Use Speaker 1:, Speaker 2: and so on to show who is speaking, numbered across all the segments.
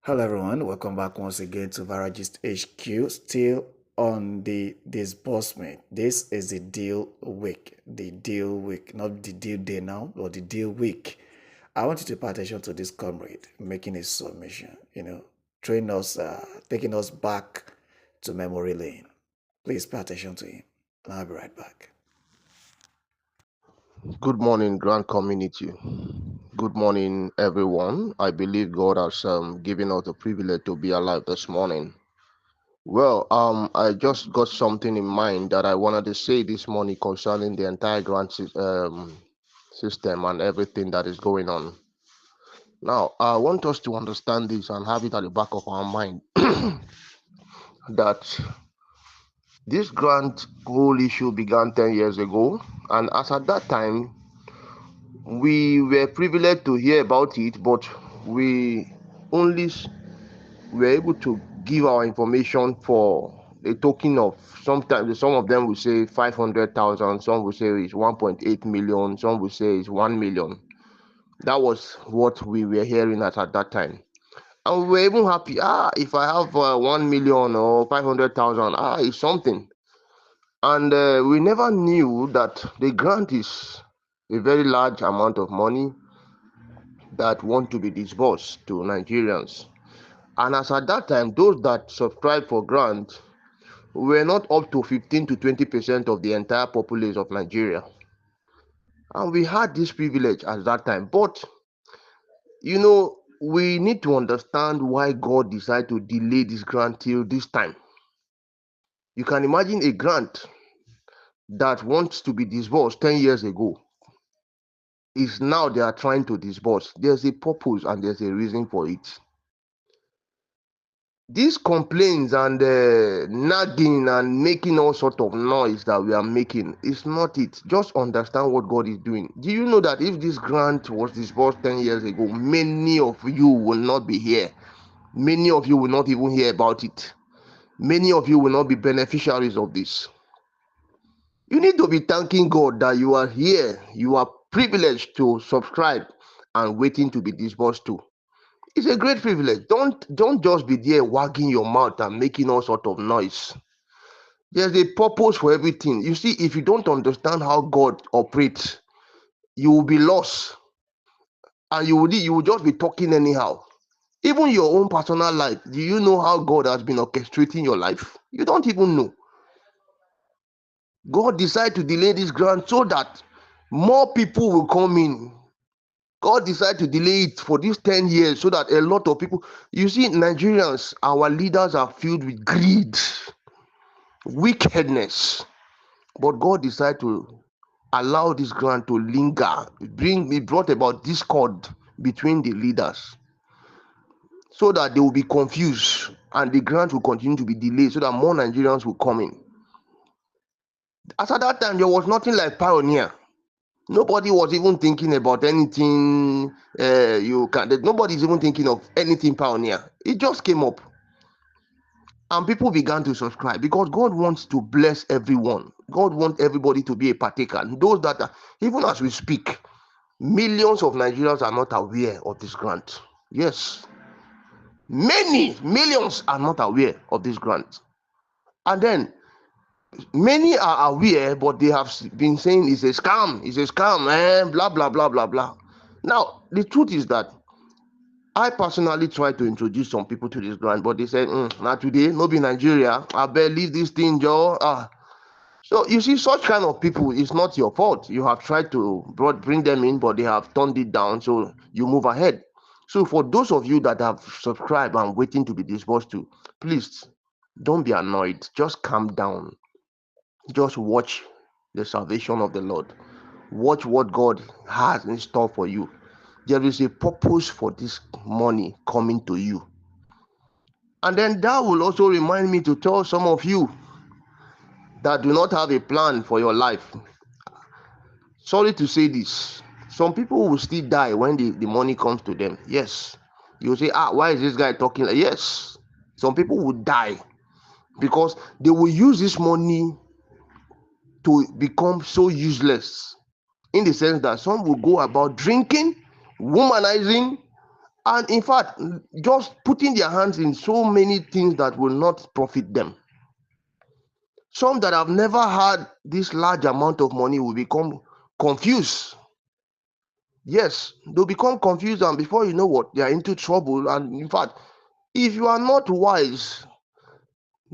Speaker 1: Hello everyone, welcome back once again to Varagist HQ, still on the disbursement. This is the deal week, not the deal day now, but the deal week. I want you to pay attention to this comrade making a submission, train us, taking us back to memory lane. Please pay attention to him, and I'll be right back.
Speaker 2: Good morning, Grand Community. Good morning, everyone. I believe God has given us the privilege to be alive this morning. Well, I just got something in mind that I wanted to say this morning concerning the entire system and everything that is going on. Now, I want us to understand this and have it at the back of our mind that this grant whole issue began 10 years ago, and as at that time, we were privileged to hear about it, but we only were able to give our information for a token of, sometimes some of them will say 500,000, some will say it's 1.8 million, some will say it's 1 million. That was what we were hearing at that time. And we were even happy. If I have 1 million or 500,000, it's something. And we never knew that the grant is a very large amount of money that want to be disbursed to Nigerians. And as at that time, those that subscribed for grant were not up to 15 to 20% of the entire populace of Nigeria. And we had this privilege at that time. But, we need to understand why God decided to delay this grant till this time. You can imagine a grant that wants to be disbursed 10 years ago is now they are trying to disburse. There's a purpose and there's a reason for it. These complaints and nagging and making all sort of noise that we are making is not it. Just understand what God is doing. Do you know that if this grant was disbursed 10 years ago, many of you will not be here? Many of you will not even hear about it. Many of you will not be beneficiaries of this. You need to be thanking God that you are here. You are privileged to subscribe and waiting to be disbursed to. It's a great privilege. Don't just be there wagging your mouth and making all sort of noise. There's a purpose for everything. You see, if you don't understand how God operates, you will be lost, and you will just be talking anyhow. Even your own personal life, do you know how God has been orchestrating your life? You don't even know. God decided to delay this grant so that more people will come in. God decided to delay it for these 10 years so that a lot of people, you see, Nigerians, our leaders are filled with greed, wickedness. But God decided to allow this grant to linger. It brought about discord between the leaders so that they will be confused and the grant will continue to be delayed so that more Nigerians will come in. As at that time, there was nothing like Pioneer. Nobody was even thinking about anything. Nobody's even thinking of anything Pioneer. It just came up, and people began to subscribe because God wants to bless everyone. God wants everybody to be a partaker. And those that are, even as we speak, millions of Nigerians are not aware of this grant. Yes, many millions are not aware of this grant, and then many are aware, but they have been saying it's a scam, blah blah blah blah blah. Now the truth is that I personally tried to introduce some people to this grant, but they said, "Not today, no be Nigeria. I better leave this thing, Joe." So you see, such kind of people, it's not your fault. You have tried to bring them in, but they have turned it down. So you move ahead. So for those of you that have subscribed and waiting to be disbursed to, please don't be annoyed. Just calm down. Just watch the salvation of the Lord. Watch what God has in store for you. There is a purpose for this money coming to you. And then that will also remind me to tell some of you that do not have a plan for your life. Sorry to say this. Some people will still die when the money comes to them. Yes. You say, why is this guy talking like? Yes. Some people will die because they will use this money to become so useless, in the sense that some will go about drinking, womanizing, And in fact, just putting their hands in so many things that will not profit them. Some that have never had this large amount of money will become confused. Yes, they'll become confused, and before you know what, they are into trouble. And in fact, if you are not wise,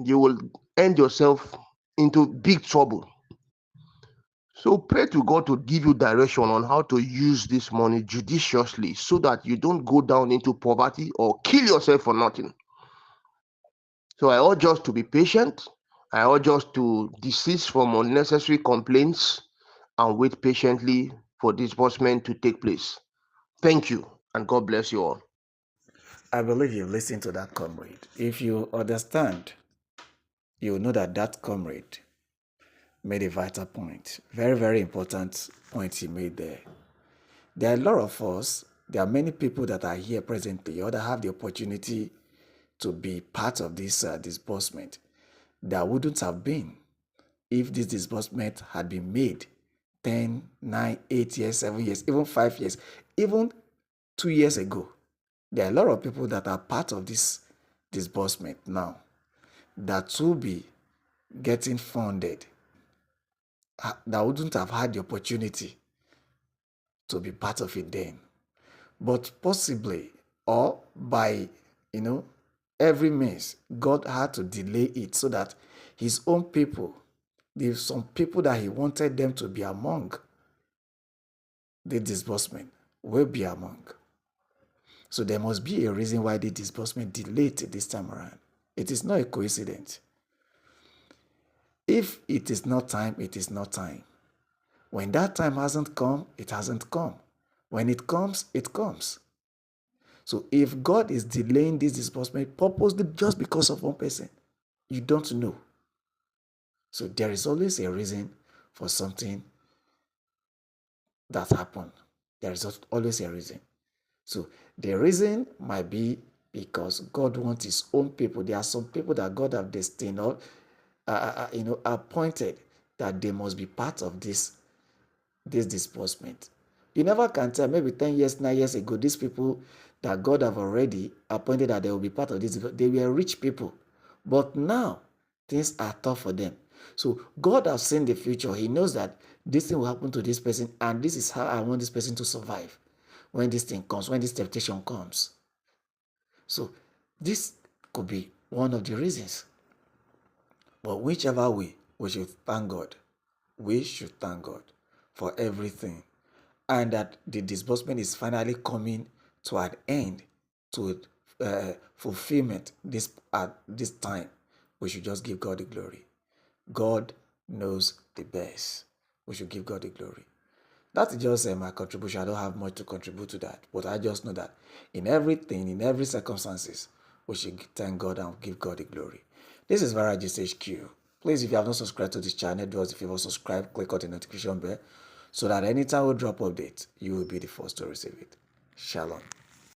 Speaker 2: you will end yourself into big trouble. So pray to God to give you direction on how to use this money judiciously so that you don't go down into poverty or kill yourself for nothing. So I urge us to be patient. I urge us to desist from unnecessary complaints and wait patiently for disbursement to take place. Thank you, and God bless you all.
Speaker 1: I believe you've listened to that comrade. If you understand, you know that that comrade made a vital point. Very, very important point he made there. There are a lot of us, there are many people that are here presently or that have the opportunity to be part of this disbursement that wouldn't have been if this disbursement had been made 10, 9, 8 years, 7 years, even 5 years, even 2 years ago. There are a lot of people that are part of this disbursement now that will be getting funded that wouldn't have had the opportunity to be part of it then. But possibly, or by, every means, God had to delay it so that his own people, there's some people that he wanted them to be among the disbursement, will be among. So there must be a reason why the disbursement delayed this time around. It is not a coincidence. If it is not time, it is not time. When that time hasn't come, it hasn't come. When it comes, it comes. So if God is delaying this disbursement purposely just because of one person, you don't know. So there is always a reason for something that happened. There is always a reason. So the reason might be because God wants his own people. There are some people that God have destined or appointed that they must be part of this disbursement. You never can tell. Maybe 10 years, 9 years ago, these people that God have already appointed that they will be part of this, they were rich people. But now, things are tough for them. So God has seen the future. He knows that this thing will happen to this person, and this is how I want this person to survive when this thing comes, when this temptation comes. So this could be one of the reasons. But whichever way, we should thank God. We should thank God for everything. And that the disbursement is finally coming to an end, to fulfillment at this time. We should just give God the glory. God knows the best. We should give God the glory. That's just my contribution. I don't have much to contribute to that. But I just know that in everything, in every circumstances, we should thank God and give God the glory. This is Varagist HQ. Please, if you have not subscribed to this channel, do us a favor, subscribe, click on the notification bell so that anytime we drop update, you will be the first to receive it. Shalom.